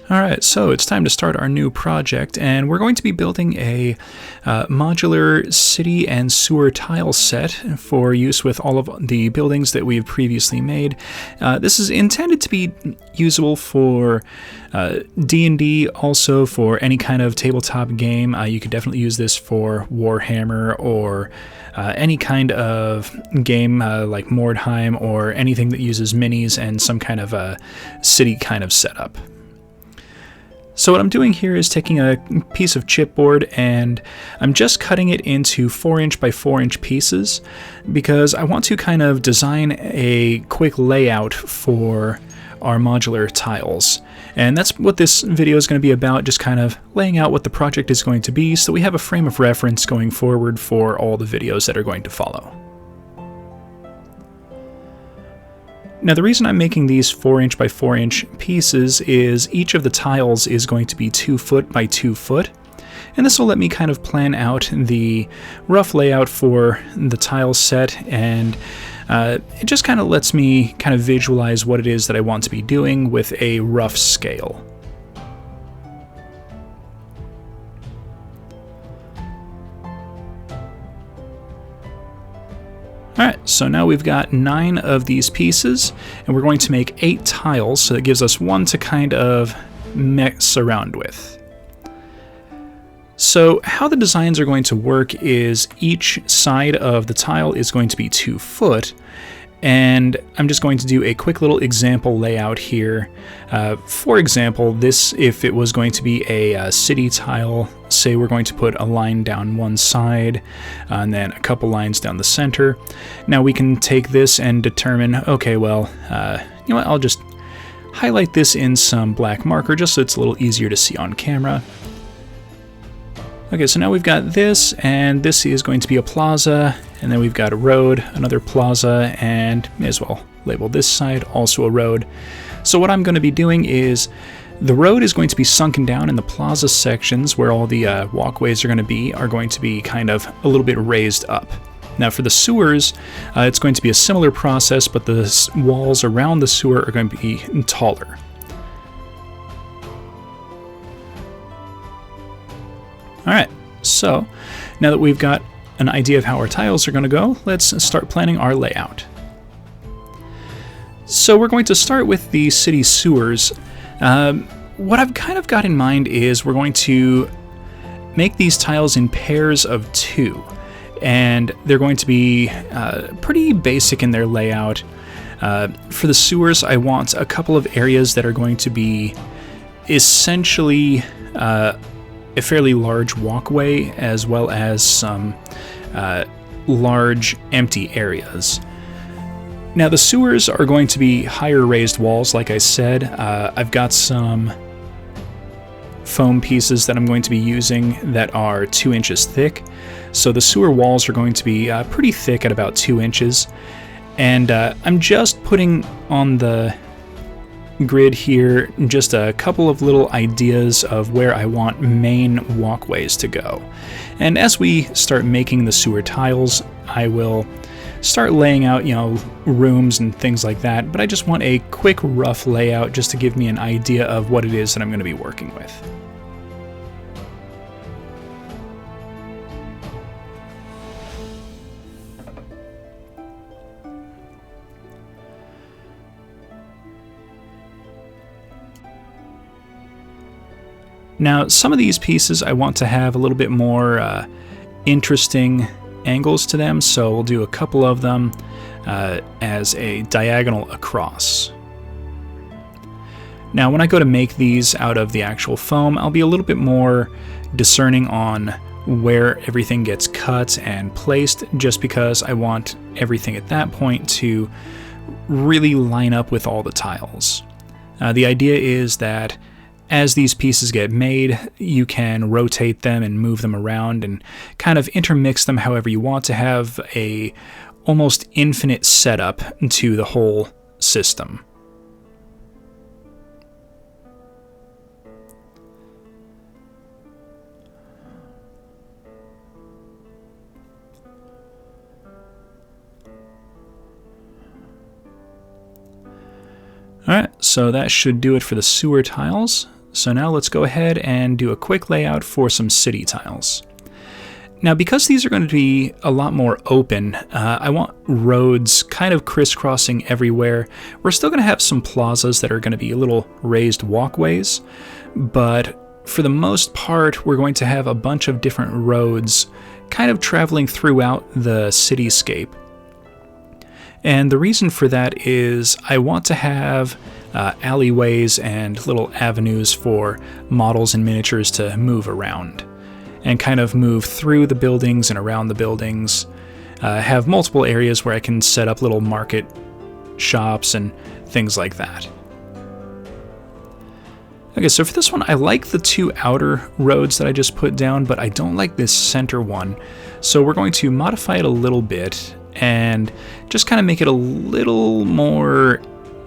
Alright, so it's time to start our new project, and we're going to be building a modular city and sewer tile set for use with all of the buildings that we've previously made. This is intended to be usable for D&D, also for any kind of tabletop game. You could definitely use this for Warhammer or any kind of game like Mordheim or anything that uses minis and some kind of a city kind of setup. So what I'm doing here is taking a piece of chipboard and I'm just cutting it into 4" by 4" pieces because I want to kind of design a quick layout for our modular tiles. And that's what this video is going to be about, just kind of laying out what the project is going to be so we have a frame of reference going forward for all the videos that are going to follow. Now the reason I'm making these 4" by 4" pieces is each of the tiles is going to be 2 foot by 2 foot, and this will let me kind of plan out the rough layout for the tile set, and it just kind of lets me kind of visualize what it is that I want to be doing with a rough scale. Alright, so now we've got 9 of these pieces, and we're going to make 8 tiles, so that gives us 1 to kind of mess around with. So how the designs are going to work is each side of the tile is going to be 2 foot, and I'm just going to do a quick little example layout here. For example, this, if it was going to be a city tile, say we're going to put a line down one side and then a couple lines down the center. Now we can take this and determine, okay, well, you know what, I'll just highlight this in some black marker just so it's a little easier to see on camera. Okay, so now we've got this, and this is going to be a plaza, and then we've got a road, another plaza, and may as well label this side also a road. So what I'm going to be doing is the road is going to be sunken down, and the plaza sections where all the walkways are going to be kind of a little bit raised up. Now for the sewers, it's going to be a similar process, but the walls around the sewer are going to be taller. Alright, so now that we've got an idea of how our tiles are going to go, let's start planning our layout. So we're going to start with the city sewers. What I've kind of got in mind is we're going to make these tiles in pairs of 2, and they're going to be pretty basic in their layout. For the sewers, I want a couple of areas that are going to be essentially a fairly large walkway, as well as some large empty areas. Now the sewers are going to be higher raised walls, like I said. I've got some foam pieces that I'm going to be using that are 2 inches thick. So the sewer walls are going to be pretty thick at about 2 inches. And I'm just putting on the grid here just a couple of little ideas of where I want main walkways to go. And as we start making the sewer tiles, I will start laying out, you know, rooms and things like that, but I just want a quick rough layout just to give me an idea of what it is that I'm going to be working with. Now, some of these pieces I want to have a little bit more interesting angles to them, so we'll do a couple of them as a diagonal across. Now, when I go to make these out of the actual foam, I'll be a little bit more discerning on where everything gets cut and placed, just because I want everything at that point to really line up with all the tiles. The idea is that as these pieces get made, you can rotate them and move them around and kind of intermix them however you want to have a almost infinite setup to the whole system. Alright, so that should do it for the sewer tiles. So now let's go ahead and do a quick layout for some city tiles. Now, because these are going to be a lot more open, I want roads kind of crisscrossing everywhere. We're still going to have some plazas that are going to be little raised walkways, but for the most part, we're going to have a bunch of different roads kind of traveling throughout the cityscape. And the reason for that is I want to have alleyways and little avenues for models and miniatures to move around and kind of move through the buildings and around the buildings. Have multiple areas where I can set up little market shops and things like that. Okay, so for this one, I like the two outer roads that I just put down, but I don't like this center one. So we're going to modify it a little bit and just kind of make it a little more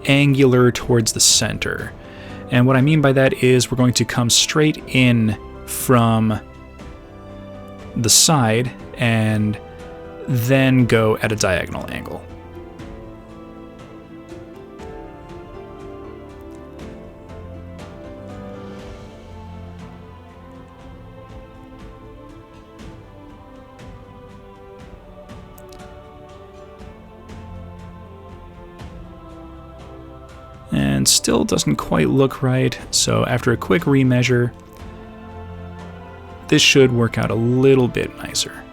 angular towards the center. And what I mean by that is we're going to come straight in from the side and then go at a diagonal angle. And still doesn't quite look right, so after a quick remeasure, this should work out a little bit nicer.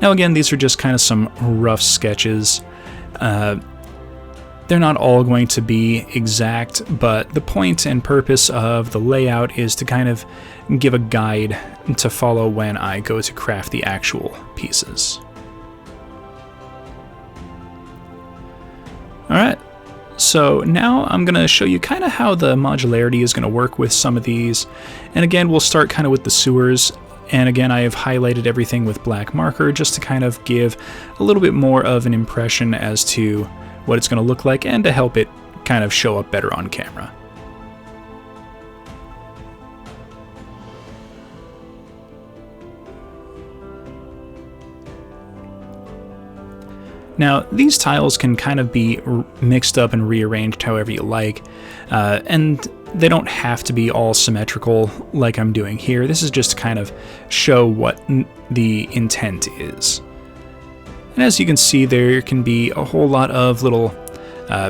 Now again, these are just kind of some rough sketches. They're not all going to be exact, but the point and purpose of the layout is to kind of give a guide to follow when I go to craft the actual pieces. Alright, so now I'm going to show you kind of how the modularity is going to work with some of these. And again, we'll start kind of with the sewers. And again, I have highlighted everything with black marker just to kind of give a little bit more of an impression as to what it's going to look like and to help it kind of show up better on camera. Now, these tiles can kind of be mixed up and rearranged however you like, and they don't have to be all symmetrical like I'm doing here. This is just to kind of show what the intent is. And as you can see, there can be a whole lot of little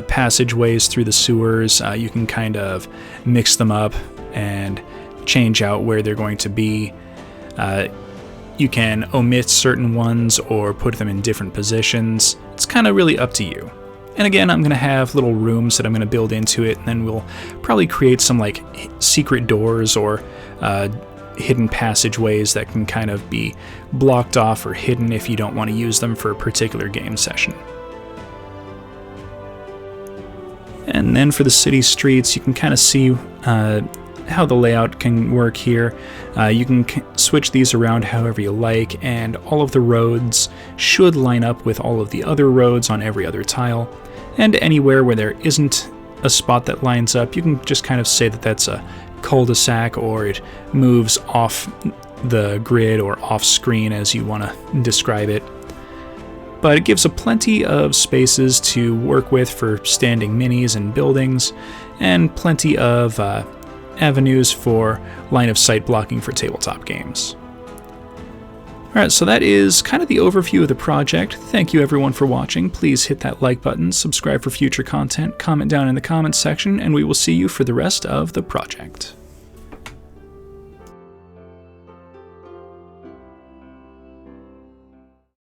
passageways through the sewers. You can kind of mix them up and change out where they're going to be. You can omit certain ones or put them in different positions. It's kind of really up to you. And again, I'm going to have little rooms that I'm going to build into it, and then we'll probably create some like secret doors or hidden passageways that can kind of be blocked off or hidden if you don't want to use them for a particular game session. And then for the city streets, you can kind of see how the layout can work here. You can switch these around however you like, and all of the roads should line up with all of the other roads on every other tile. And anywhere where there isn't a spot that lines up, you can just kind of say that that's a cul-de-sac, or it moves off the grid or off screen as you want to describe it. But it gives a plenty of spaces to work with for standing minis and buildings, and plenty of avenues for line of sight blocking for tabletop games. Alright, so that is kind of the overview of the project. Thank you everyone for watching. Please hit that like button, subscribe for future content, comment down in the comments section, and we will see you for the rest of the project.